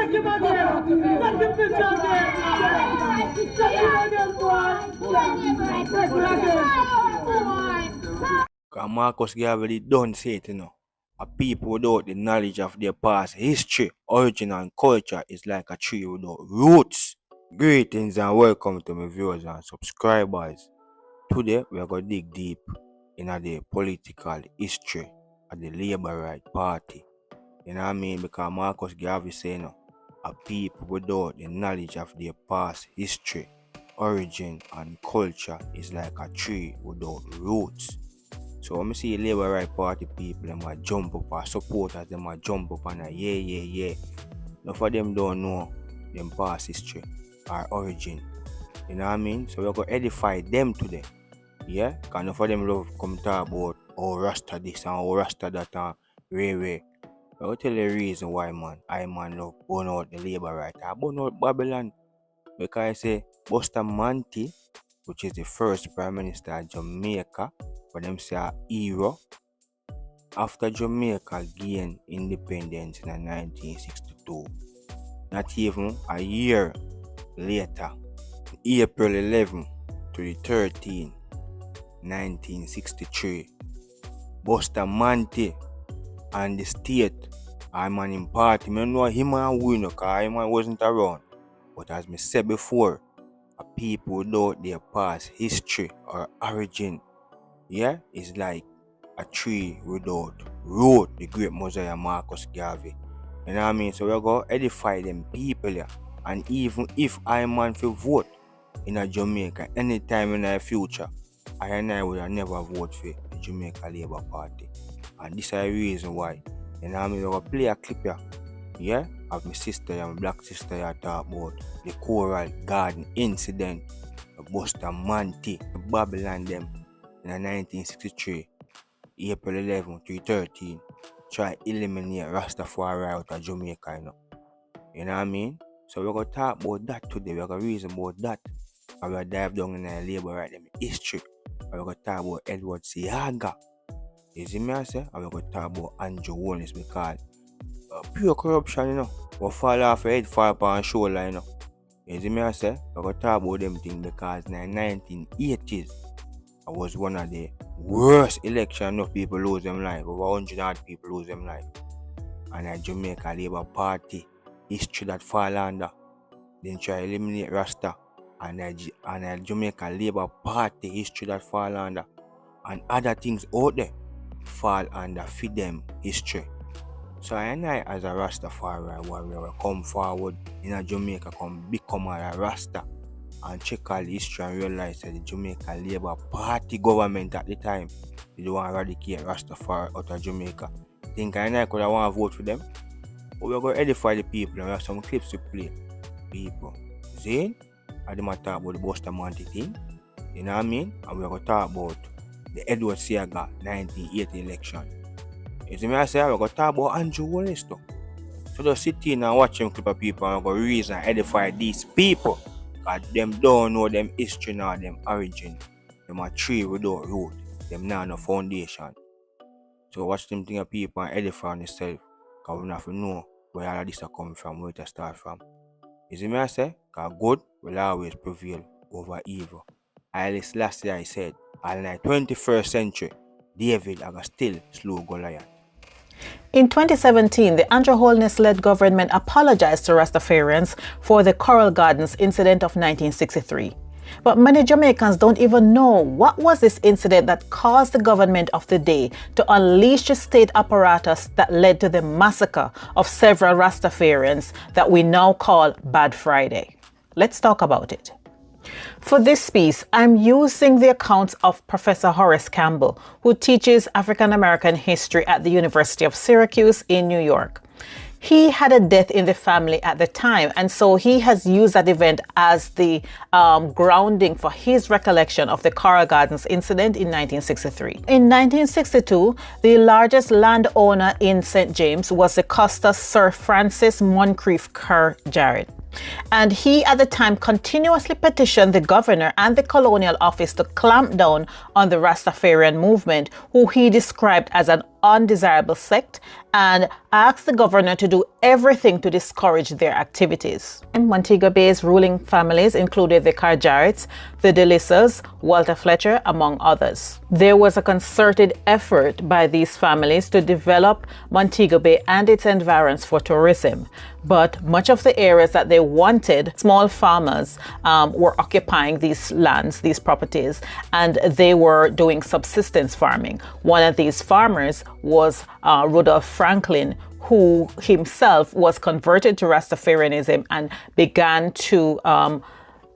Cause Marcus Garvey don't say it, A people without the knowledge of their past history, origin, and culture is like a tree without roots. Greetings and welcome to my viewers and subscribers. Today we are going to dig deep in the political history of the Labour Right Party. You know what I mean? Because Marcus Garvey say, a people without the knowledge of their past history, origin, and culture is like a tree without roots. So when I see Labour Right Party people, them a jump up, our supporters, them a jump up and yeah. Enough of them don't know them past history or origin. You know what I mean? So we're going to edify them today. Yeah? Because enough of them love come talk about Rasta this and Rasta that and Ray. I will tell you the reason why, man. I love burn out the Labour Right. I burn out Babylon. Because I say Buster Manti, which is the first Prime Minister of Jamaica, for them say a hero. After Jamaica gained independence in 1962, not even a year later, April 11 to the 13, 1963, Buster Manti and the state, I'm an in party. I know him and win because him wasn't around. But as me said before, a people without their past history or origin, yeah, is like a tree without root, the great Mosiah Marcus Garvey. You know what I mean? So we're going to edify them people here. And even if I man for vote in a Jamaica anytime in the future, I would have never vote for the Jamaica Labour Party. And this is the reason why. You know what I mean? We're going to play a clip here. Yeah? Of my sister and my black sister here talk about the Coral Garden incident, the Buster Manti, the Babylon them in 1963, April 11 to 13, try eliminate Rastafari out of Jamaica, You know what I mean? So we're going to talk about that today. We're going to reason about that. And we're going to dive down in the Labour Right history. And we're going to talk about Edward Seaga. You see me I say? And we're going to talk about Andrew Wallace because pure corruption, will fall off your head, fall upon shoulder, You see me I say? We're going to talk about them things because in the 1980s, it was one of the worst elections. Enough people lose them life. Over 100 people lose them life. And the Jamaica Labour Party history that fall under. Then try to eliminate Rasta. And the Jamaica Labour Party history that fall under. And other things out there fall under for them history. So I as a Rastafari warrior will come forward in a Jamaica, become a Rasta and check all the history and realize that the Jamaica Labour Party government at the time they don't want to eradicate Rastafari out of Jamaica. Think I could have want to vote for them? But we're going to edify the people and we have some clips to play. People. See? I didn't talk about the Buster Manti thing. You know what I mean? And we're going to talk about the Edward Seaga 1980 election. You see me I say we're going to talk about Andrew Wallace though. So just sit in and watch them clip of people and we're going to reason and edify these people. Because them don't know them history nor them origin. Them a tree without root. Them not no foundation. So watch them think of people and edify on yourself. Because we have to know where all of this are coming from, where to start from. You see me I say? Because good will always prevail over evil. Haile Selassie I said, in the 21st century, David aga still slew Goliath. In 2017, the Andrew Holness-led government apologized to Rastafarians for the Coral Gardens incident of 1963. But many Jamaicans don't even know what was this incident that caused the government of the day to unleash the state apparatus that led to the massacre of several Rastafarians that we now call Bad Friday. Let's talk about it. For this piece, I'm using the accounts of Professor Horace Campbell, who teaches African American history at the University of Syracuse in New York. He had a death in the family at the time, and so he has used that event as the grounding for his recollection of the Coral Gardens incident in 1963. In 1962, the largest landowner in St. James was the Costa Sir Francis Moncrief Kerr Jarrett. And he at the time continuously petitioned the governor and the colonial office to clamp down on the Rastafarian movement, who he described as an undesirable sect and asked the governor to do everything to discourage their activities. Montego Bay's ruling families included the Carjarets, the DeLissas, Walter Fletcher, among others. There was a concerted effort by these families to develop Montego Bay and its environs for tourism, but much of the areas that they wanted, small farmers were occupying these lands, these properties, and they were doing subsistence farming. One of these farmers was Rudolph Franklin, who himself was converted to Rastafarianism and began to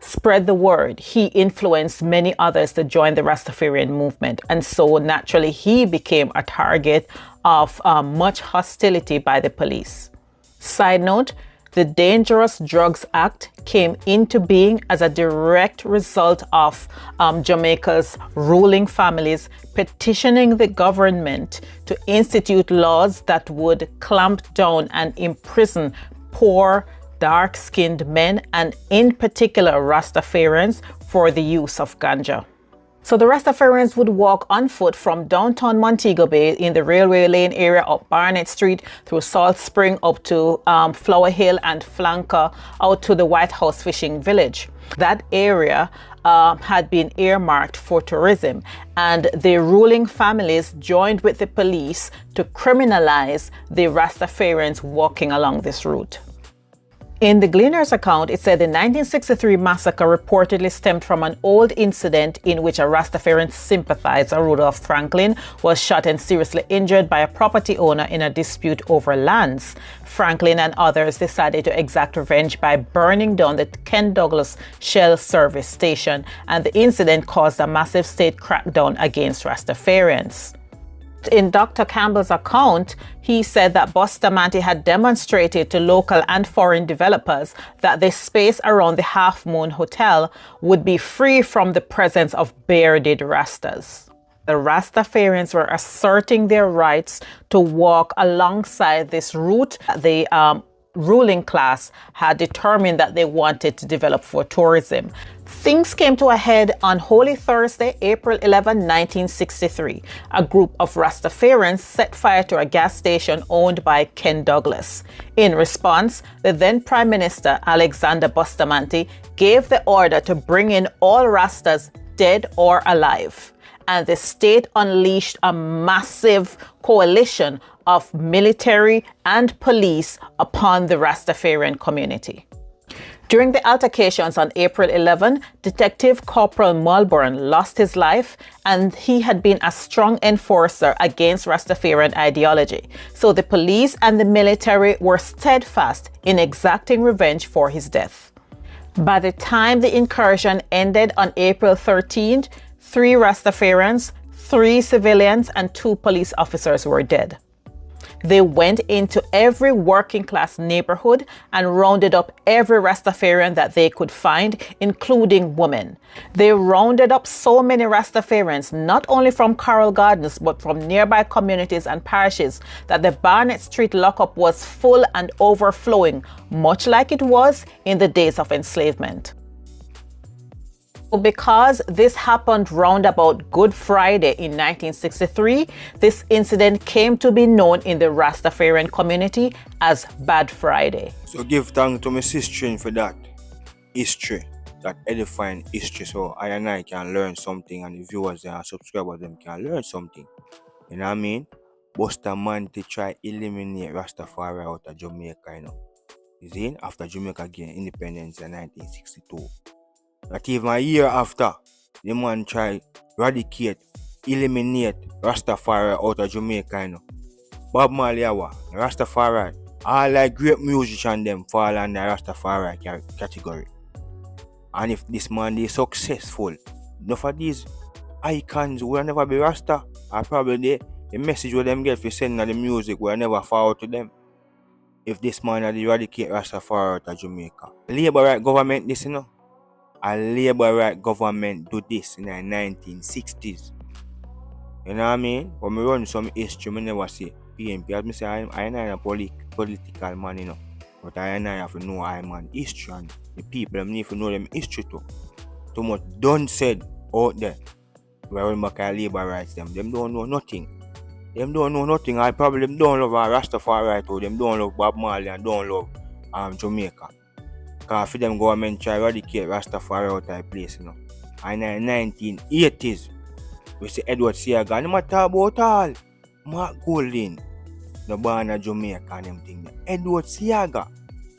spread the word. He influenced many others to join the Rastafarian movement, and so naturally he became a target of much hostility by the police. Side note, the Dangerous Drugs Act came into being as a direct result of Jamaica's ruling families petitioning the government to institute laws that would clamp down and imprison poor, dark-skinned men, and in particular Rastafarians, for the use of ganja. So the Rastafarians would walk on foot from downtown Montego Bay in the railway lane area up Barnett Street through Salt Spring up to Flower Hill and Flanker out to the White House Fishing Village. That area had been earmarked for tourism, and the ruling families joined with the police to criminalize the Rastafarians walking along this route. In the Gleaner's account, it said the 1963 massacre reportedly stemmed from an old incident in which a Rastafarian sympathizer, Rudolph Franklin, was shot and seriously injured by a property owner in a dispute over lands. Franklin and others decided to exact revenge by burning down the Ken Douglas Shell service station, and the incident caused a massive state crackdown against Rastafarians. In Dr. Campbell's account, he said that Bustamante had demonstrated to local and foreign developers that the space around the Half Moon Hotel would be free from the presence of bearded Rastas. The Rastafarians were asserting their rights to walk alongside this route the ruling class had determined that they wanted to develop for tourism. Things came to a head on Holy Thursday, April 11, 1963. A group of Rastafarians set fire to a gas station owned by Ken Douglas. In response, the then Prime Minister, Alexander Bustamante, gave the order to bring in all Rastas, dead or alive. And the state unleashed a massive coalition of military and police upon the Rastafarian community. During the altercations on April 11, Detective Corporal Mulburn lost his life, and he had been a strong enforcer against Rastafarian ideology. So the police and the military were steadfast in exacting revenge for his death. By the time the incursion ended on April 13th, 3 Rastafarians, 3 civilians, and 2 police officers were dead. They went into every working class neighborhood and rounded up every Rastafarian that they could find, including women. They rounded up so many Rastafarians, not only from Coral Gardens, but from nearby communities and parishes, that the Barnett Street lockup was full and overflowing, much like it was in the days of enslavement. Because this happened round about Good Friday in 1963, this incident came to be known in the Rastafarian community as Bad Friday. So give thanks to my sister for that history, that edifying history, so I and I can learn something, and the viewers and subscribers them can learn something. You know what I mean? Bustamante try eliminate Rastafari out of Jamaica, you know. You see, after Jamaica gained independence in 1962. Not even a year after, the man tried eradicate, eliminate Rastafari out of Jamaica, you know. Bob Marley, Rastafari, all like great musicians them fall under Rastafari category. And if this man is successful, enough of these icons will never be Rasta, or probably the message will them get for sending the music will never forward to them. If this man had eradicate Rastafari out of Jamaica. Labour right government this, you know. A Labour right government do this in the 1960s. You know what I mean? When we run some history, I never see PNP. As I say, I'm not a political man, you know. But I have to know I'm an history, and the people need to know them history too. Too much done said out there. Where we make our Labour rights them don't know nothing. Them don't know nothing. I probably them don't love Rastafari or them don't love Bob Marley and don't love Jamaica. Cause for them government try eradicate Rastafari out of the place, you know. And in the 1980s, we see Edward Seaga, and no matter about all. Mark Golding, no born in Jamaica and them thing. Edward Seaga,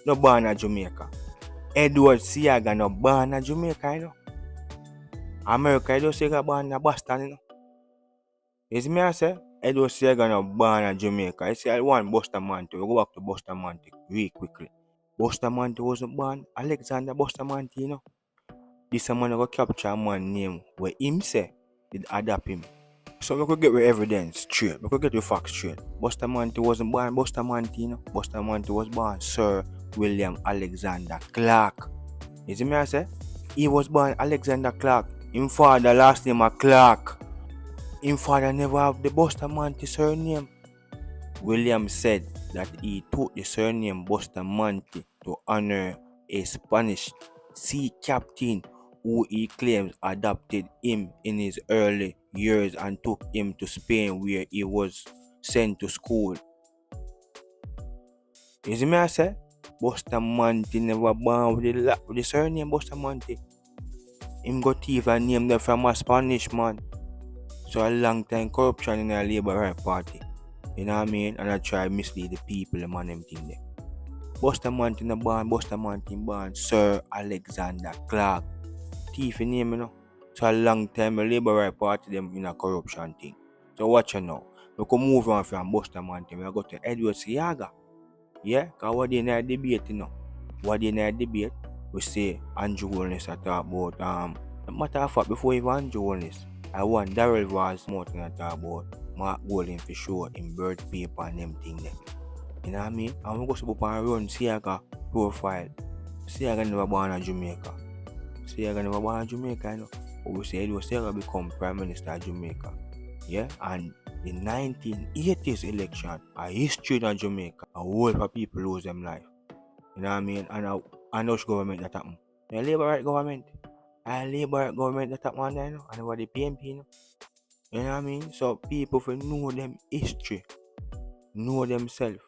no born in Jamaica. Edward Seaga, no born in Jamaica, you know. America, Edward Seaga born in Boston, you know. You see me I say? Edward Seaga, no born in Jamaica. You see, I want Bustamante. We go back to Bustamante really quickly. Bustamante wasn't born Alexander Bustamante, you know. This man go capture a man name where him say did adapt him. So we could get the evidence straight. We could get the facts straight. Bustamante wasn't born Bustamante, you know. Bustamante was born Sir William Alexander Clark. You see me I say? He was born Alexander Clark. His father last name a Clark. His father never have the Bustamante surname. William said that he took the surname Bustamante to honor a Spanish sea captain who he claims adopted him in his early years and took him to Spain where he was sent to school. You see me I say? Bustamante never born with the surname Bustamante. Him got even named them from a Spanish man. So a long time corruption in the Labour Right Party. You know what I mean? And I try to mislead the people, the man them thing there. Bustamante no born, Bustamante born Sir Alexander Clark. Thief name, you know. So a long time the Labour Right Party them in a corruption thing. So watch you now. We can move on from Bustamante. We go to Edward Seaga. Yeah? Because what they in a debate, you know. What they in a debate, we say Andrew Holness talk about matter of fact before even Andrew Holness, I want Darrell was more than talk about Mark Golding for sure in birth paper and them thing there. You know what I mean? And we go to and run Seaga profile. Seaga never born in Jamaica. Seaga never born in Jamaica, you know. But we say Edward Seaga become Prime Minister of Jamaica. Yeah? And the 1980s election, a history in Jamaica, a whole lot of people lose their life. You know what I mean? And which government that happened? The Labour Right government. A Labour Right government that happened there, you know? And over the PMP, you know? You know what I mean? So people for know them history, know themselves.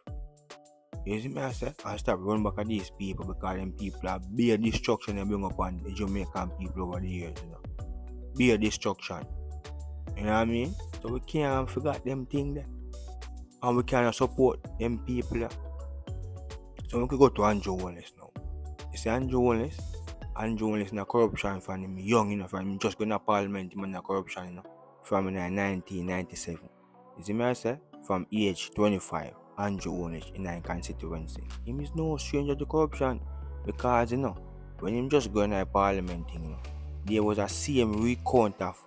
You see me I say? I stop running back at these people because them people are bare destruction they bring upon the Jamaican people over the years, you know. Bare destruction. You know what I mean? So we can't forget them things there. And we cannot support them people there. So we could go to Andrew Holness now. You see Andrew Holness in a corruption from him young, you know, from him just going to parliament him in a corruption, you know. From 1997. You see me I say? From age 25, Andrew Holness in a constituency. Him is no stranger to corruption because, you know, when him just going to a parliament, you know, there was a same recount of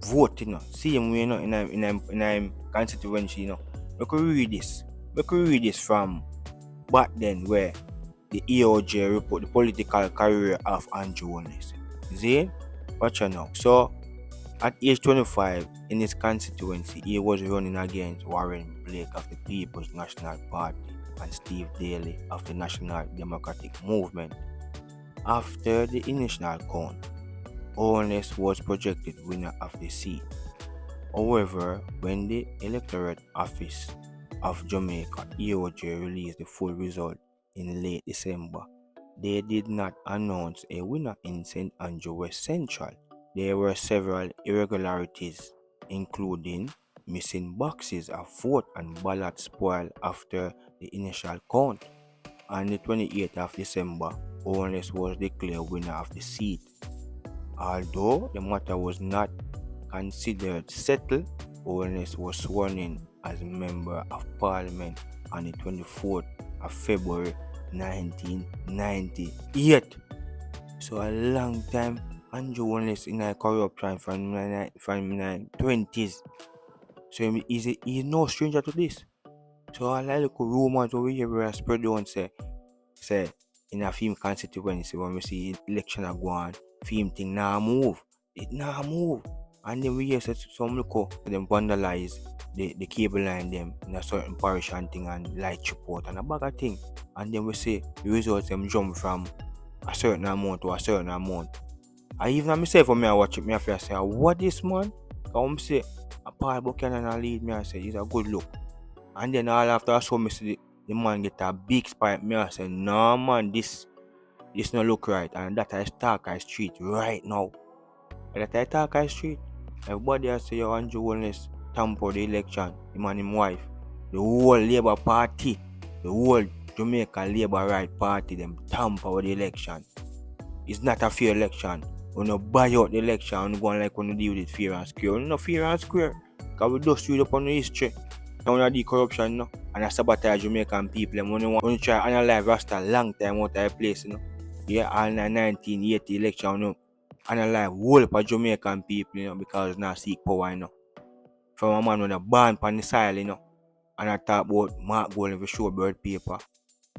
vote, you know, same way, you know, in a constituency, you know. We could read this from back then where the EOJ report the political career of Andrew Holness. See? Watch out now. So at age 25, in his constituency, he was running against Warren Blake of the People's National Party and Steve Daly of the National Democratic Movement. After the initial count, Holness was projected winner of the seat. However, when the Electorate Office of Jamaica EOJ released the full result in late December, they did not announce a winner in St. Andrew West Central. There were several irregularities, including missing boxes of vote and ballot spoiled after the initial count. On the 28th of December, Holness was declared winner of the seat. Although the matter was not considered settled, Holness was sworn in as a member of Parliament on the 24th of February 1998. So a long time Andrew Holness in a corruption from 1920s. So he's no stranger to this. So a lot of rumors over here were spread on say in a film constituency when we see election are going, film thing now move. It now move. And then we hear some look them vandalize the cable line them in a certain parish and thing and light support and a bag of thing. And then we see the results them jump from a certain amount to a certain amount. I even myself when I watch it, I say, what this man? Come say And Paul Buchanan lead me, I say, it's a good look. And then all after I saw me see the man get a big spike, me I say, no man, this no look right. And that I Starkeye Street right now. And that I Starkeye Street. Everybody I say, yo, Andrew Wellness tamper the election, him and him wife. The whole Labour Party, the whole Jamaica Labour Right Party, them tamper with the election. It's not a fair election. We no buy out the election, we go on like when we deal with it fair and square. We no fair and square. Because we just read up on the history. Now the corruption, no? And I sabotage Jamaican people. And when you try to analyze Rasta long time out of place, you know? Yeah, all 1980 election, you know? Analyze whole of Jamaican people, you know, because now seek power, you know. From a man with a born on the soil, you know. And I talk about Mark Gold for show bird paper.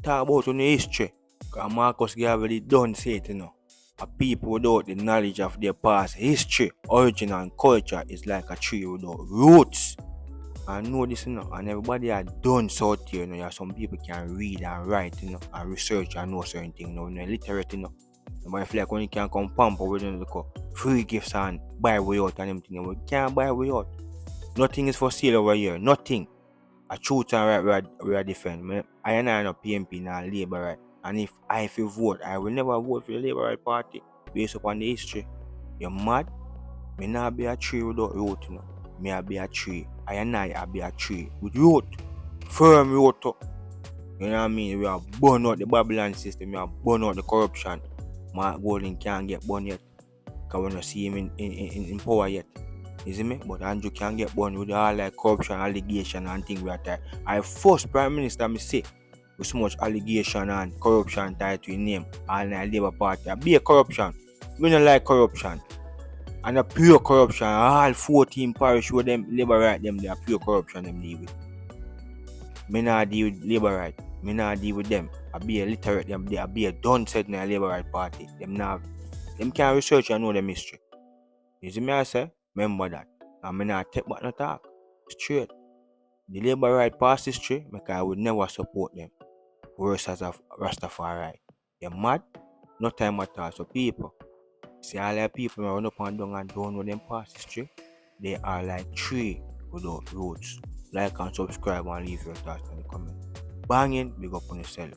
Talk about on the history. Because Marcus Garvey done say it, you know. A people without the knowledge of their past history, origin, and culture is like a tree without roots. I know this, you know, and everybody are done so here, you know. Some people can read and write, you know, and research and know certain things, you know, illiterate, you know. But I feel like when you can come pamper with, you know, free gifts and buy way out and everything, you know, we can't buy way out. Nothing is for sale over here, nothing. A truth and right we are defend. I am not PMP now Labour Right. And if I feel vote, I will never vote for the Labour Right Party based upon the history. You're mad? Me not be a tree without root, you know. Me I be a tree. I be a tree with root. Firm root. You know what I mean? We are burn out the Babylon system, we are burn out the corruption. Mark Golding can't get burned yet. Because we don't see him in power yet. You see me? But Andrew can get burned with all like corruption, allegation and things like that. I first Prime Minister me say with so much allegation and corruption tied to his name. All night Labour Party. I be a corruption. We don't like corruption. And a pure corruption. All 14 parish with them Labour Right them, they are pure corruption them deal with. Me not deal with Labour Right. Me not deal with them. I be a literate them. They be a done set in a Labour Right Party. Them can't research and know them history. You see me I say? Remember that. And me not take back no talk. Straight. The Labour Right past history, because I would never support them. Worse as a Rastafari. You're mad? No time at all. So people, see all the people run up and down and don't know them past history. They are like tree without roots. Like and subscribe and leave your thoughts in the comments. Banging, big up on yourself.